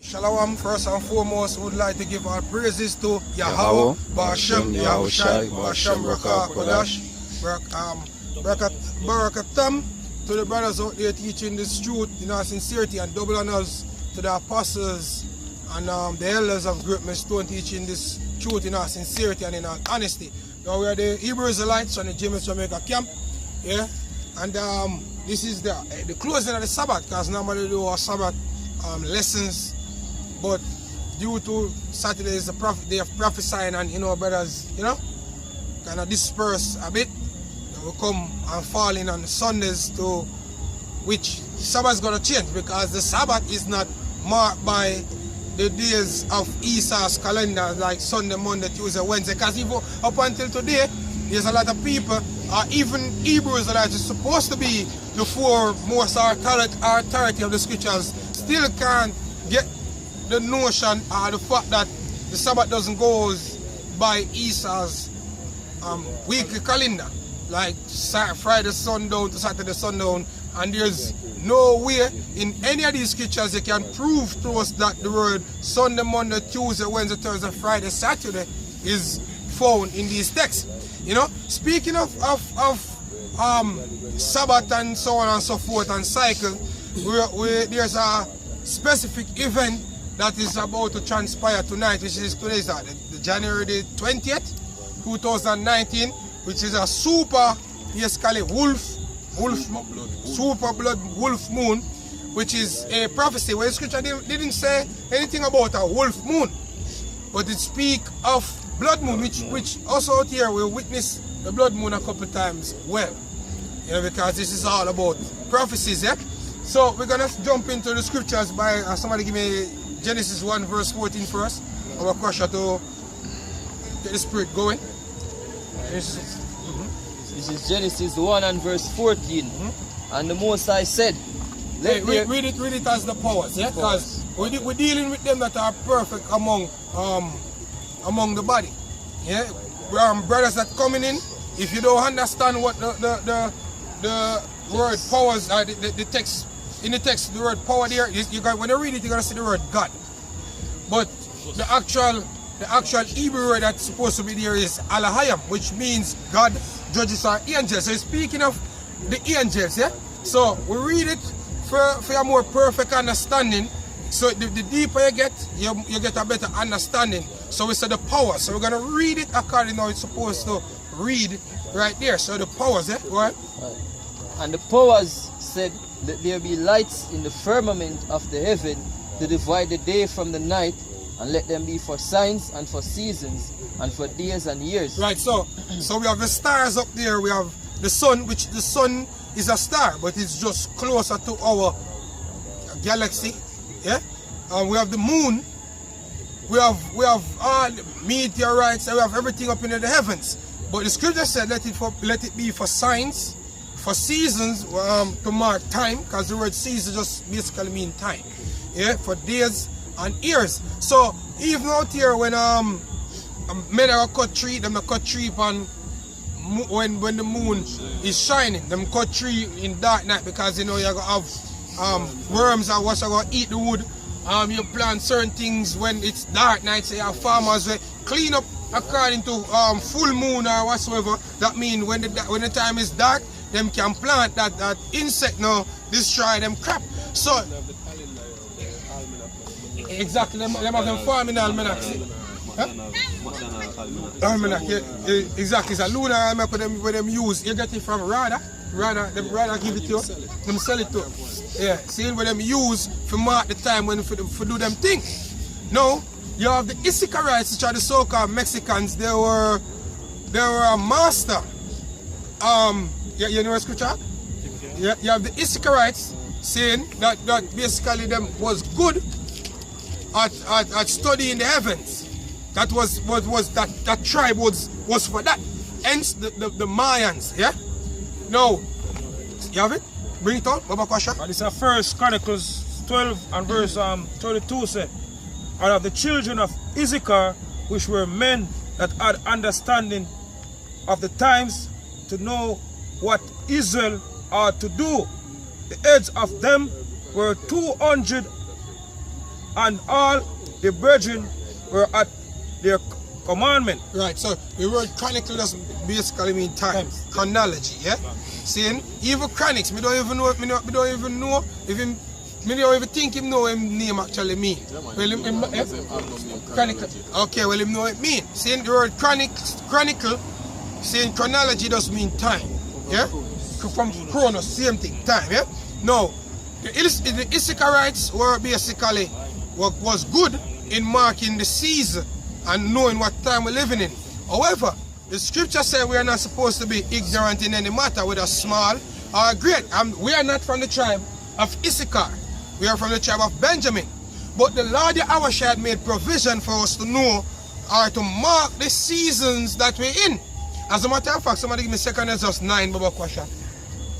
Shalom, first and foremost, would like to give our praises to Yahweh, Ba'ashem, Yahushai, Ba'ashem, Rakah, Kodash, Barakatam, to the brothers out there teaching this truth in our sincerity, and double honors to the apostles and the elders of Great Millstone teaching this truth in our sincerity and in our honesty. Now we are the Hebrew Israelites on the James Jamaica camp, yeah, and this is the closing of the Sabbath, because normally we do our Sabbath lessons. But due to Saturday is the day of prophesying, and brothers, kind of disperse a bit. We come and fall in on Sundays, to which Sabbath is going to change, because the Sabbath is not marked by the days of Esau's calendar like Sunday, Monday, Tuesday, Wednesday. Because even up until today, there's a lot of people, even Hebrews that are supposed to be the foremost authority of the scriptures, still can't get the notion or the fact that the Sabbath doesn't go by Esau's weekly calendar, like Friday sundown to Saturday sundown, and there's no way in any of these scriptures they can prove to us that the word Sunday, Monday, Tuesday, Wednesday, Thursday, Friday, Saturday is found in these texts. Speaking of Sabbath and so on and so forth and cycle, there's a specific event that is about to transpire tonight, which is today's the January the 20th, 2019, which is a super, basically super blood wolf moon, which is a prophecy where the scripture didn't say anything about a wolf moon, but it speaks of blood moon, which also out here we witness the blood moon a couple times well, because this is all about prophecies, yeah? So we're gonna jump into the scriptures by somebody give me Genesis 1 verse 14 first. Our question to get the spirit going. This is Genesis 1 and verse 14. And the Most High said, read it as the powers, yeah? Because we're dealing with them that are perfect among the body. Yeah? Brothers that coming in, if you don't understand what the word powers are, the text. In the text, the word power there, when you read it, you're going to see the word God. But the actual Hebrew word that's supposed to be there is Alahayam, which means God judges our angels. So speaking of the angels, yeah? So we read it for a more perfect understanding. So the deeper you get a better understanding. So we say the power. So we're going to read it according to how it's supposed to read right there. So the powers, yeah? Right? And the powers said, "Let there be lights in the firmament of the heaven to divide the day from the night, and let them be for signs and for seasons and for days and years." Right, so we have the stars up there, we have the sun, which the sun is a star, but it's just closer to our galaxy, yeah? And we have the moon, we have all meteorites, and we have everything up in the heavens. But the scripture said, let it be for signs, for seasons, to mark time, because the word season just basically means time, yeah, for days and years. So even out here when men are cut tree, them cut tree on when the moon is shining, them cut tree in dark night, because you're gonna have worms or what's gonna eat the wood. You plant certain things when it's dark night, so you have farmers clean up according to full moon or whatsoever. That means when the time is dark, them can plant that insect now, destroy them crap. So exactly, them have them farming almanac. Huh? Almanac, yeah, exactly. It's a lunar almanac where them use. You get it from Radar give it to you, them sell it to you. Yeah, see where them use for mark the time when for do them thing. Now you have the Issacharites, which are the so-called Mexicans. They were a master. You know what scripture? Yeah, you have the Issacharites saying that basically them was good at studying the heavens. That was that tribe was for that. Hence the Mayans, yeah? Now, you have it? Bring it out, Baba Kwasha. This is First Chronicles 12 and verse 32 say, "And of the children of Issachar, which were men that had understanding of the times, to know what Israel ought to do. The heads of them were 200 and all the brethren were at their commandment. Right, so the word chronicle does basically mean time, chronology, yeah? Saying, even chronics, me don't even know, me don't even think him know what his name actually mean. Chronicle. Okay, well him know what it mean. Saying the word chronicle, saying chronology does mean time, yeah? From chronos, same thing, time, yeah? Now, the Issacharites were basically what was good in marking the season and knowing what time we're living in. However, the scripture says we are not supposed to be ignorant in any matter, whether small or great. We are not from the tribe of Issachar. We are from the tribe of Benjamin. But the Lord Yahweh had made provision for us to know or to mark the seasons that we're in. As a matter of fact, somebody give me 2 Ezra 9, Baba Kwasha.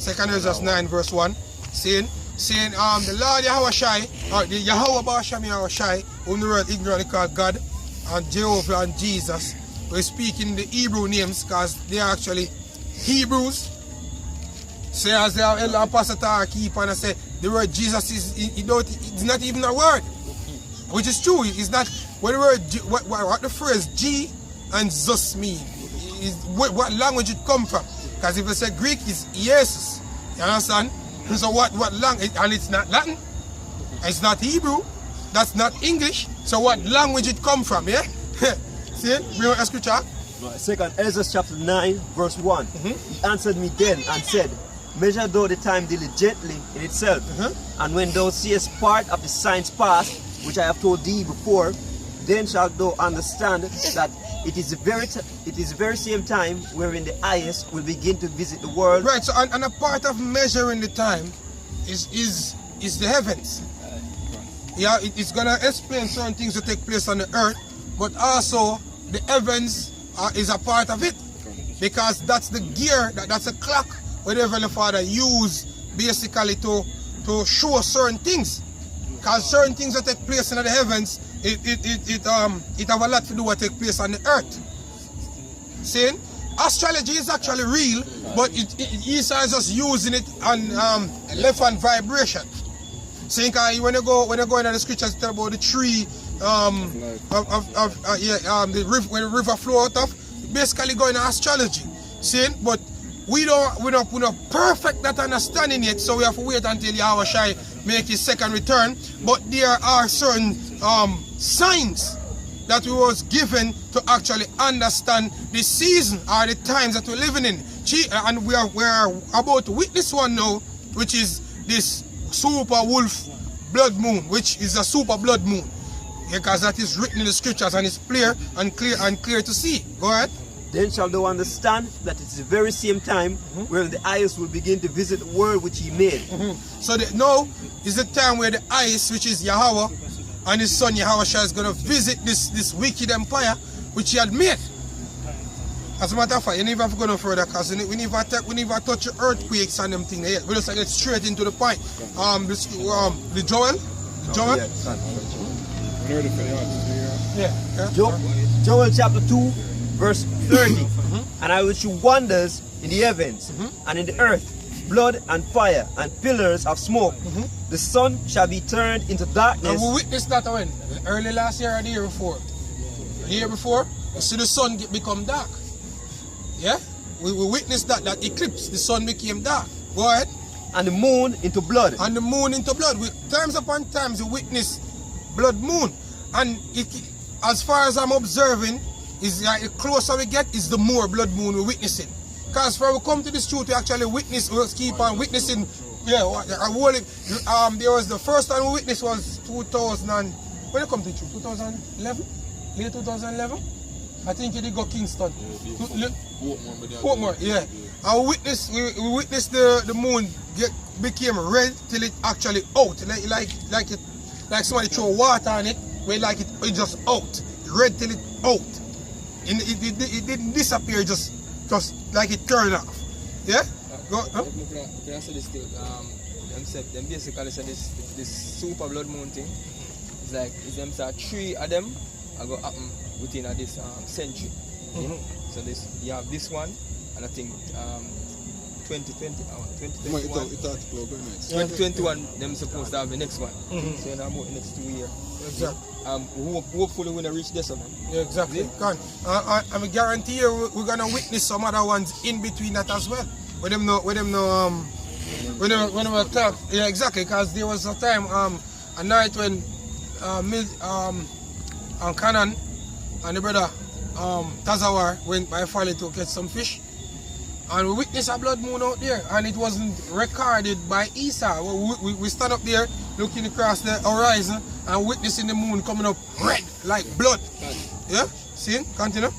2 Ezra 9 verse 1, saying the Lord Yahweh or the Yahweh Basham Yahweh, whom the world ignorantly called God, and Jehovah and Jesus, we're speaking the Hebrew names because they are actually Hebrews. Say as the elder apostle keep on and say the word Jesus it's not even a word, which is true. It's not what the word what the phrase G and Zus mean. What language it come from? Because if you say Greek, it's Jesus. You understand? So what language? And it's not Latin. It's not Hebrew. That's not English. So what language it come from? Yeah. See? Bring a scripture. 2 Ezra chapter 9 verse 1. He answered me then and said, measure thou the time diligently in itself, and when thou seest part of the signs past, which I have told thee before, then shalt thou understand that it is the very same time wherein the eyes will begin to visit the world. Right. So and a part of measuring the time is the heavens. Yeah, it's gonna explain certain things that take place on the earth, but also the heavens is a part of it, because that's the gear, that's a clock where the Heavenly Father used basically to show certain things. Because certain things that take place in the heavens, it have a lot to do with what take place on the earth. Saying astrology is actually real, but Esau is just using it on left hand vibration. Saying when you go into the scriptures, talk about the tree where the river flow out of, basically going to astrology. Saying, but we're not perfect that understanding yet, so we have to wait until Yahweh Shai make his second return. But there are certain signs that we was given to actually understand the season or the times that we're living in. And we are about to witness one now, which is this super wolf blood moon, which is a super blood moon, because that is written in the scriptures and it's clear to see. Go ahead. Then shall thou understand that it is the very same time where the eyes will begin to visit the world which he made. So now is the time where the eyes, which is Yahweh, and his son Yahweh Shai is going to visit this wicked empire which he had made. As a matter of fact, you never have to go no further, because we never touch earthquakes and them things. We just get straight into the point. The Joel? Joel chapter 2 verse 30. And I will show wonders in the heavens and in the earth, blood and fire and pillars of smoke. The sun shall be turned into darkness. And we witnessed that when? Early last year or the year before? The year before, you see the sun become dark. Yeah? We witnessed that eclipse, the sun became dark. Go ahead. And the moon into blood. And the moon into blood. Times upon times we witness blood moon. And as far as I'm observing, is like the closer we get, is the more blood moon we're witnessing. Because when we come to this truth, we actually witness, we'll keep on witnessing. Yeah, there was the first time we witnessed was 2000 and, when it come to the truth, 2011? Late 2011? I think it got Kingston. Portmore, yeah. And we witnessed the moon became red till it actually out. Like somebody throw water on it, where like it just out. Red till it out. And it didn't disappear, just like it turned off. Yeah? Go, huh? Can I say this thing? Them basically said this super blood moon thing. It's like them 3 of them are going to happen within this century. So you have this one, and I think 2021 them supposed to have the next one. So in about the next 2 years. Exactly. Hopefully we're gonna reach this one. Yeah, exactly. Can. I'm guarantee you we're gonna witness some other ones in between that as well. When them talk. Yeah, exactly. Because there was a time a night when Canon and the brother Tazawar went by Folly to catch some fish. And we witnessed a blood moon out there, and it wasn't recorded by Esau. We stand up there looking across the horizon and witnessing the moon coming up red like blood. Yeah? See? Continue.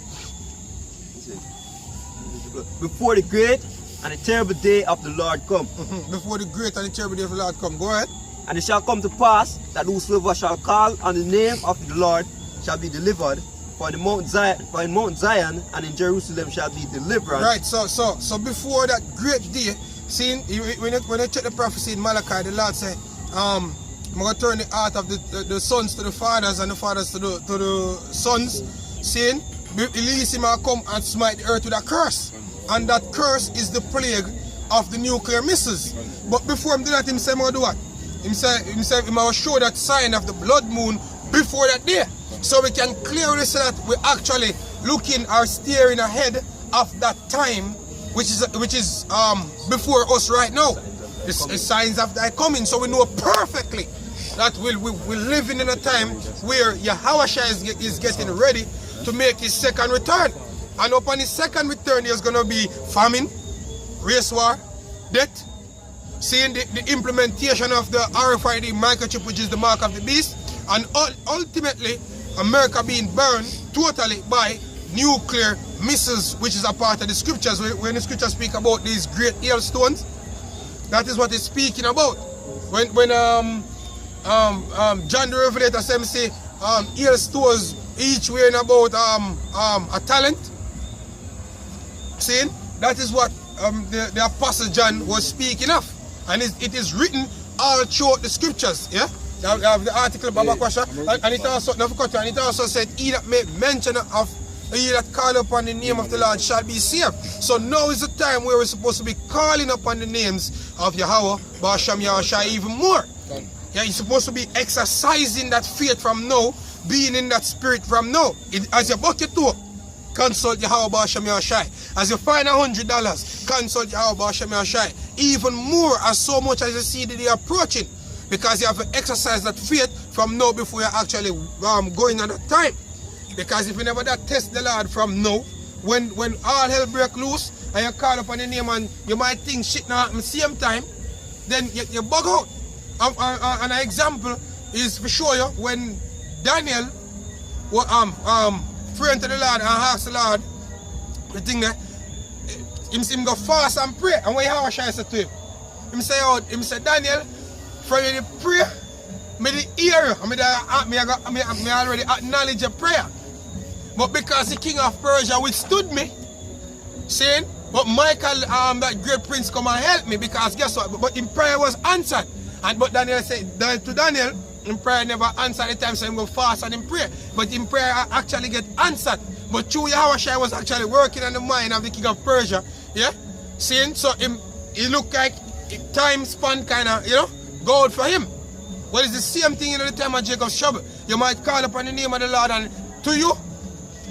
Before the great and the terrible day of the Lord come. Before the great and the terrible day of the Lord come. Go ahead. And it shall come to pass that whosoever shall call on the name of the Lord shall be delivered. For in Mount Zion and in Jerusalem shall be deliverance. Right, so before that great day, see, when I check the prophecy in Malachi, the Lord said, I'm going to turn the heart of the sons to the fathers and the fathers to the sons, saying, Elise will come and smite the earth with a curse. And that curse is the plague of the nuclear missiles. But before him do that, he said, do what? He said, he will show that sign of the blood moon before that day. So we can clearly say that we're actually looking or steering ahead of that time, which is before us right now. The signs of that coming. So we know perfectly that we're living in a time where Yahushua is getting ready to make his second return. And upon his second return, there's going to be famine, race war, death, seeing the implementation of the RFID microchip, which is the mark of the beast, and ultimately America being burned totally by nuclear missiles, which is a part of the scriptures. When the scriptures speak about these great hailstones, that is what it's speaking about. When John the Revelator said, say, hailstones each weighing about a talent. Saying that is what the Apostle John was speaking of, and it is written all throughout the scriptures. Yeah. The article of Baba Kwasha, and it also said, he that made mention of he that call upon the name of the Lord shall be saved. So now is the time where we're supposed to be calling upon the names of Yahweh, Basham Yahushua even more. Yeah, you're supposed to be exercising that faith from now, being in that spirit from now. As you buck your toe, consult Yahweh Basham Yahushua. As you find $100, consult Yahweh Basham Yahushua. Even more, as so much as you see the day approaching. Because you have to exercise that faith from now before you're actually going at that time. Because if you never that test the Lord from now, when all hell break loose and you call upon the name and you might think shit now at the same time, then you bug out. An example is to show you when Daniel praying to the Lord and asked the Lord the thing there, him go fast and pray. And when Yahushua said to him, he say, Daniel, from the prayer, me the hear, me already acknowledge your prayer. But because the king of Persia withstood me, saying, but Michael, that great prince, come and help me, because guess what? But in prayer was answered. But Daniel said, to Daniel, in prayer never answered the time, so he go fast and in prayer. But in prayer actually get answered. But through Yahushua was actually working on the mind of the king of Persia. Yeah? Saying, so he looked like time span kind of, go out for him. Well, it's the same thing in the time of Jacob's trouble. You might call upon the name of the Lord and to you,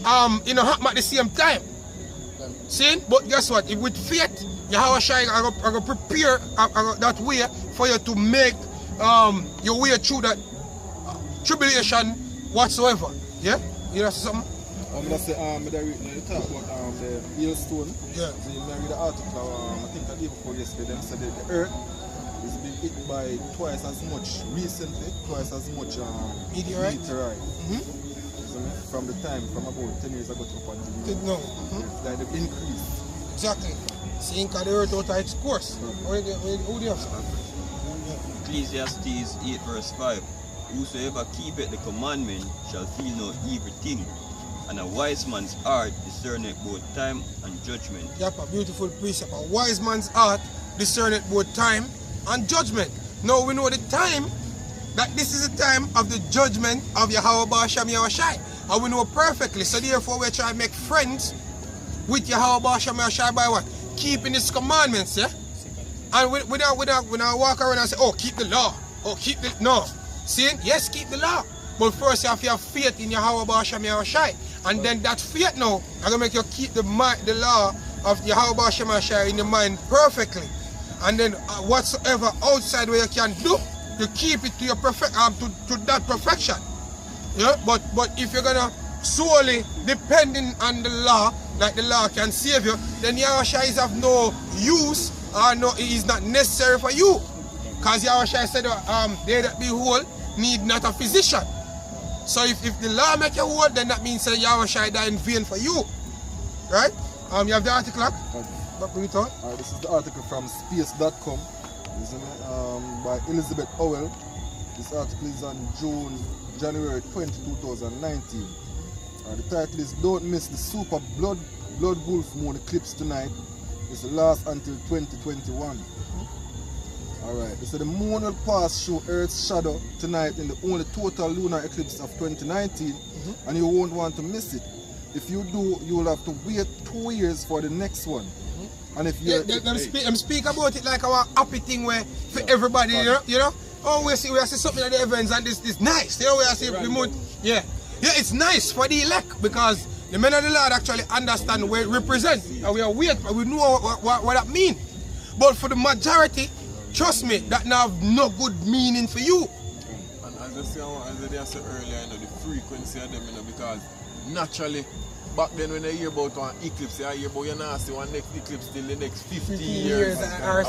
happen at the same time. See? But guess what? If with faith, Yahushua are going to prepare that way for you to make your way through that tribulation whatsoever. Yeah? You know something? I'm going to say, they talk about the hailstone. Yeah. So you read the article, I think the day before yesterday, they said that the earth is being hit by twice as much meteorite. So from the time, from about 10 years ago to up until now. It's like the increase. Exactly. Seeing the earth out of its course. Who do you have? Ecclesiastes 8 verse 5. Whosoever keepeth the commandment shall feel no evil thing, and a wise man's heart discerneth both time and judgment. Yep, a beautiful precept. A wise man's heart discerneth both time and judgment. Now we know the time, that this is the time of the judgment of Yahweh Basham Yahushua. And we know perfectly. So therefore we try to make friends with Yahweh Basham Yahushua by what? Keeping his commandments, yeah? And we don't walk around and say, oh, keep the law. Oh, keep the... No. See? Yes, keep the law. But first you have to have faith in Yahweh Ba'Shem Yahushai. And then that faith now, I'm going to make you keep the law of Yahweh Ba'Shem Yahushai in your mind perfectly. And then whatsoever outside where you can do, you keep it to your to that perfection. Yeah? But if you're gonna solely depending on the law, like the law can save you, then Yahushua is of no use or no, it is not necessary for you. Because Yahushua said, they that be whole need not a physician. So if the law make you whole, then that means that Yahushua died in vain for you. Right? You have the article up? Bring it on. This is the article from space.com. It's by Elizabeth Howell. This article is on January 20, 2019. The title is Don't Miss the Super Blood Wolf Moon Eclipse Tonight. It's the last until 2021. Alright, so the moon will pass through Earth's shadow tonight in the only total lunar eclipse of 2019, and you won't want to miss it. If you do, you will have to wait 2 years for the next one. And if you speak about it like our happy thing where for everybody, you know. Oh, we see something at the events and this nice. You know, we see the moon. Yeah, it's nice for the elect because the men of the Lord actually understand where it represents. And we are weird, but we know what that means. But for the majority, trust me, that now have no good meaning for you. And as I said earlier, you know, the frequency of them, you know, because naturally, back then when I hear about one eclipse, I hear about you not see one next eclipse till the next 50 years. Or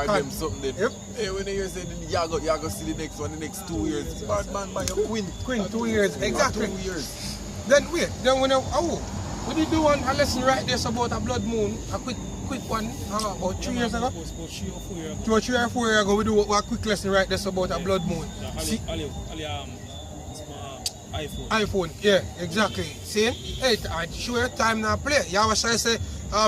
them something. Yep. Hey, when I hear say you go see the next one, the next 2 years. Bad man by your queen. 2 years, exactly. 2 years. Then wait, then when we did do a lesson right there about a blood moon, a quick one, about 3 years ago. 3 or 4 years ago, we do a quick lesson right there about a blood moon. iPhone, yeah, exactly. See? Hey, I show you time now play. Yahushua say,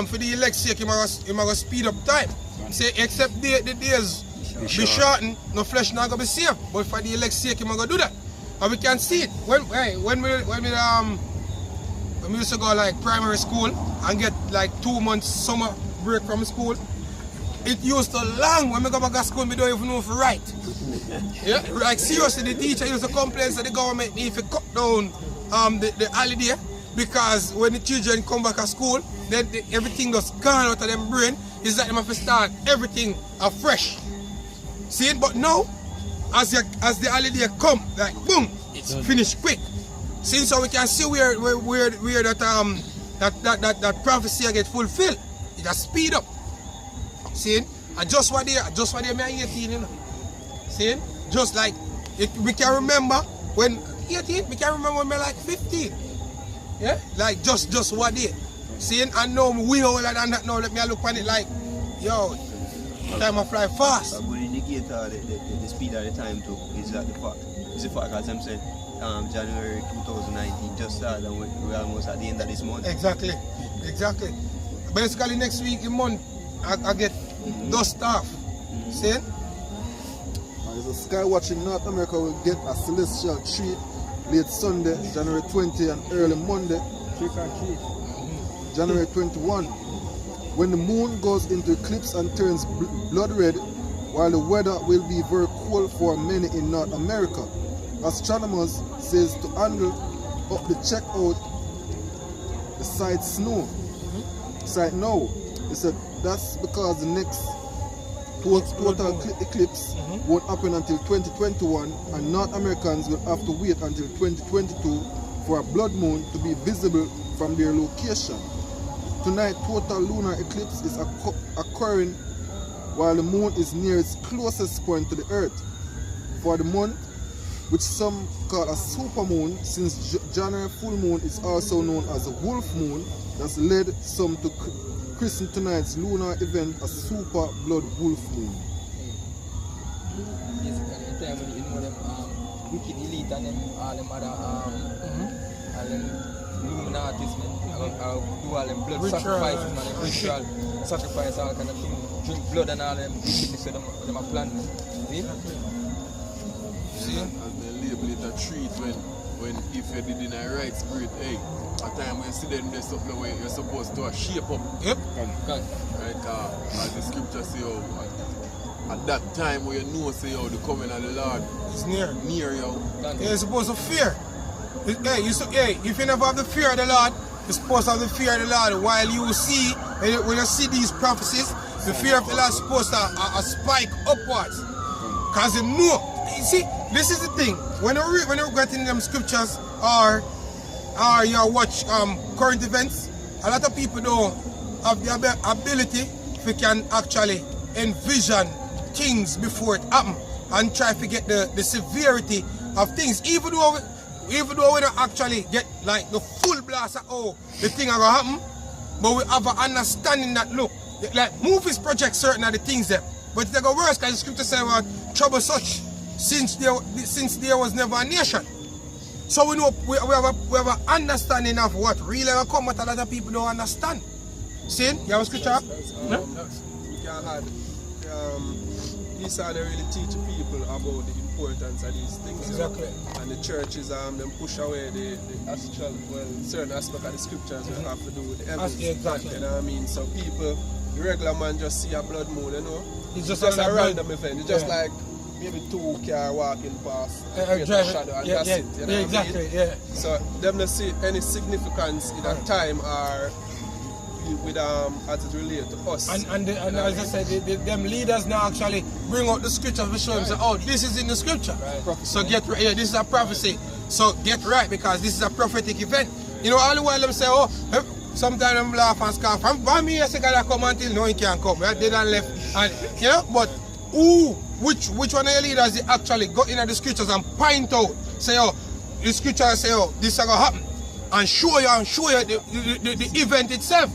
for the elect's sake, you must speed up time. Say, except the days be shortened, no flesh not gonna be saved. But for the elect's sake, you must do that. And we can see it. When we used to go like primary school and get like 2 months summer break from school, it used to long when we go back to school, we don't even know if we write. Yeah, like seriously, the teacher used to complain that the government need to cut down the holiday because when the children come back to school, then everything that's gone out of them brain is that they have to start everything afresh. See it? But now, as the holiday come, like boom, it's finished quick. See, so we can see where that prophecy get fulfilled. It has speed up. See, and just what they me 18, you know. See, just like we can remember when 18, we can remember when we like 15. Yeah, like just what they. See, and now we older than that now. Let me look on it like, yo, time I fly fast. A good indicator the speed of the time too is that the fact. It's the fact as I'm saying. January 2019 just started and we're almost at the end of this month. Exactly. Basically next week, the month, I get those stuff. See? As a sky watching North America will get a celestial treat late Sunday, January 20 and early Monday, January 21. When the moon goes into eclipse and turns blood red, while the weather will be very cold for many in North America. Astronomers says to handle up the check out the site snow. Site now. They said that's because the next total eclipse won't happen until 2021 and North Americans will have to wait until 2022 for a blood moon to be visible from their location. Tonight total lunar eclipse is occurring while the moon is near its closest point to the earth. For the month, which some call a supermoon, since January full moon is also known as a wolf moon, that's led some to christen tonight's lunar event a super blood wolf moon. Basically, the time when you know them wicked elite and them all them other all them Illuminatis, man, do all them blood sacrifices, man, them ritual sacrifice, all kind of thing, drink blood and all them wickedness with them a plan. See? As they label it a treat when if you did in a right spirit, hey, a time when you see them there's something where you're supposed to shape up. Yep. Right, as the scripture say, at that time where you know say yo the coming of the Lord It's near. near yo. You're supposed to fear. Hey, if you never have the fear of the Lord, you're supposed to have the fear of the Lord. While you see, when you see these prophecies, the fear of the Lord is supposed to spike upwards. Because you know. You see, this is the thing. When you get in them scriptures or you watch current events, a lot of people don't have the ability if you can actually envision things before it happen and try to get the severity of things. Even though we don't actually get like the full blast of the thing are gonna happen, but we have an understanding that look, like movies project certain of the things there. But they go worse because the scripture says about trouble such since there was never a nation. So we know we have an understanding of what really will come, but a lot of people don't understand. See? You have a scripture? We can add this are really teach people about the importance of these things. Exactly. And the churches them push away the astral, certain aspect of the scriptures will have to do with the heavens. Exactly. You know what I mean? So people, the regular man just see a blood moon, you know. It's just a random event. It's just like maybe 2 cars walking past, create a shadow and that's it. You know exactly, what I mean? So them not see any significance in that time or with as it relates to us. And as I said, them leaders now actually bring out the scripture to show them, say, oh, this is in the scripture. Right. So get right, this is a prophecy. So get right because this is a prophetic event. You know, all the while them say, oh, sometimes them laugh and scoff. From me, I say, God, come until no, he can't come. Right? They don't left. And, you know, but which one of your leaders they actually go into the scriptures and point out, say, oh, the scripture say, oh, this is going to happen. And show you the event itself.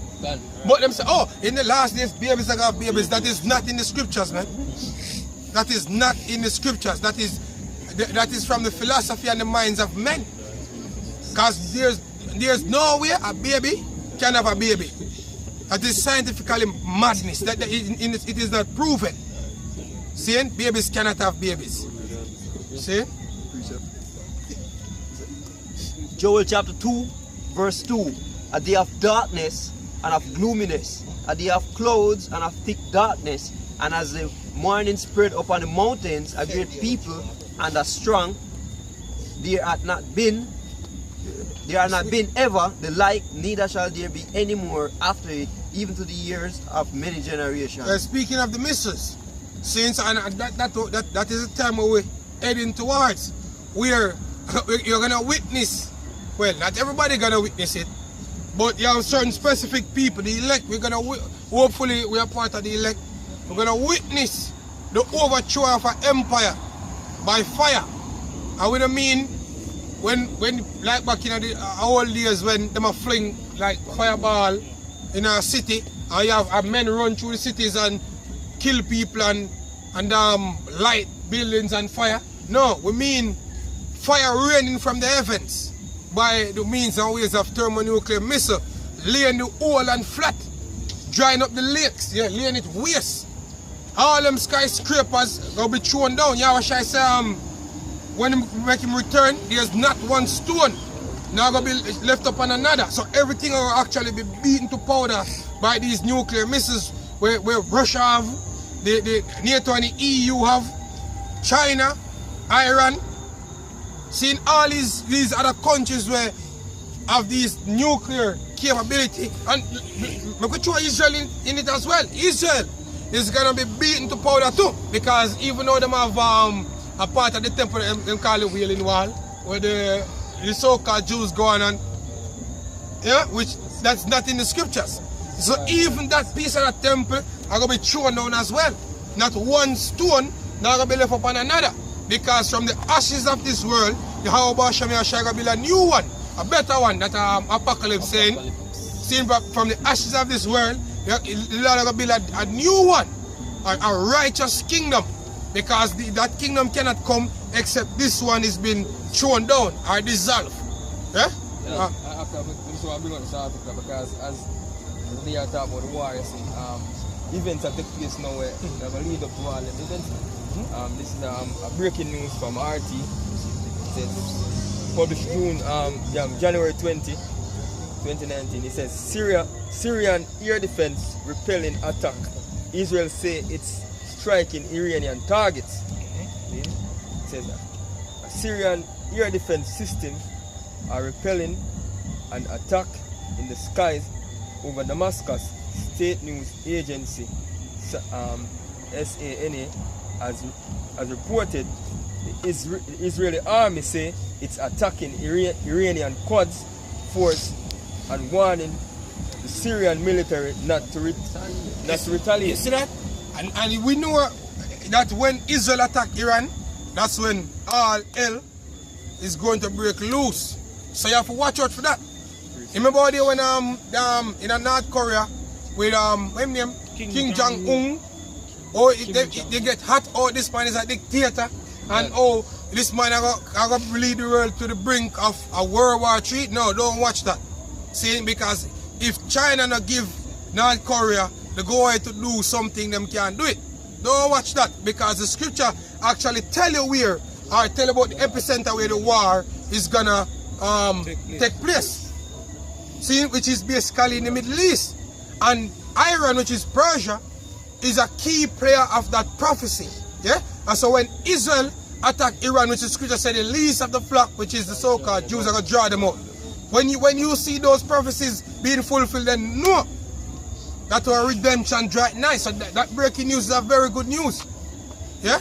But them say, oh, in the last days, babies are going to have babies. That is not in the scriptures, man. That is not in the scriptures. That is from the philosophy and the minds of men. Because there's no way a baby can have a baby. That is scientifically madness. It is not proven. See, babies cannot have babies. See? Joel chapter 2, verse 2. A day of darkness and of gloominess, a day of clouds and of thick darkness, and as the morning spread upon the mountains, a great people and a strong, there had not been ever the like, neither shall there be any more after it, even to the years of many generations. Speaking of the missus, since that is the time where we're heading towards, where you're gonna witness. Well, not everybody gonna witness it, but you have certain specific people, the elect. Hopefully we are part of the elect. We're gonna witness the overthrow of an empire by fire. And we don't mean when like back in the old days when them are fling like fireball in a city, and you have men run through the cities and kill people and light buildings and fire. No, we mean fire raining from the heavens by the means and ways of thermonuclear missile, laying the hole and flat, drying up the lakes, laying it waste. All them skyscrapers will be thrown down. Yahweh say when we make him return, there's not one stone now going to be left up on another. So everything will actually be beaten to powder by these nuclear missiles where Russia have, the NATO and the EU have, China, Iran. Seeing all these other countries where have these nuclear capability, and we could throw Israel in it as well. Israel is gonna be beaten to powder too, because even though them have a part of the temple them call it Wailing Wall, where the so-called Jews go on and which that's not in the scriptures. So even that piece of the temple are gonna be thrown down as well. Not one stone now gonna be left upon another. Because from the ashes of this world, the Yahweh shall build a new one, a better one that Apocalypse saying. Seeing from the ashes of this world, the Lord will build a new one, a righteous kingdom. Because that kingdom cannot come except this one is been thrown down or dissolved. After this one, I bring up this article because as they are talking about the war, you see, events that take place now where they have a lead up to all the events. This is a breaking news from RT. It says, published January 20, 2019. It says Syrian air defense repelling attack. Israel say its striking Iranian targets. It says that Syrian air defense system are repelling an attack in the skies over Damascus. State news agency SANA has reported the Israeli army say it's attacking Iranian Quds force and warning the Syrian military not to retaliate. You see that? And we know that when Israel attack Iran, that's when all hell is going to break loose. So you have to watch out for that. Remember how they when in North Korea with what's his name? King Jong-un. Oh, they get hot. Oh, this man is a dictator, and oh, this man I got lead the world to the brink of a World War III. No, don't watch that. See, because if China not give North Korea the go ahead to do something, them can't do it. Don't watch that, because the scripture actually tell you where, or tell you about the epicenter where the war is gonna take place. See, which is basically in the Middle East, and Iran, which is Persia, is a key player of that prophecy. Yeah, and so when Israel attack Iran, which the scripture said the least of the flock, which is the so-called Jews, are gonna draw them out. When you see those prophecies being fulfilled, then know that our redemption right now. So that breaking news is a very good news. Yeah?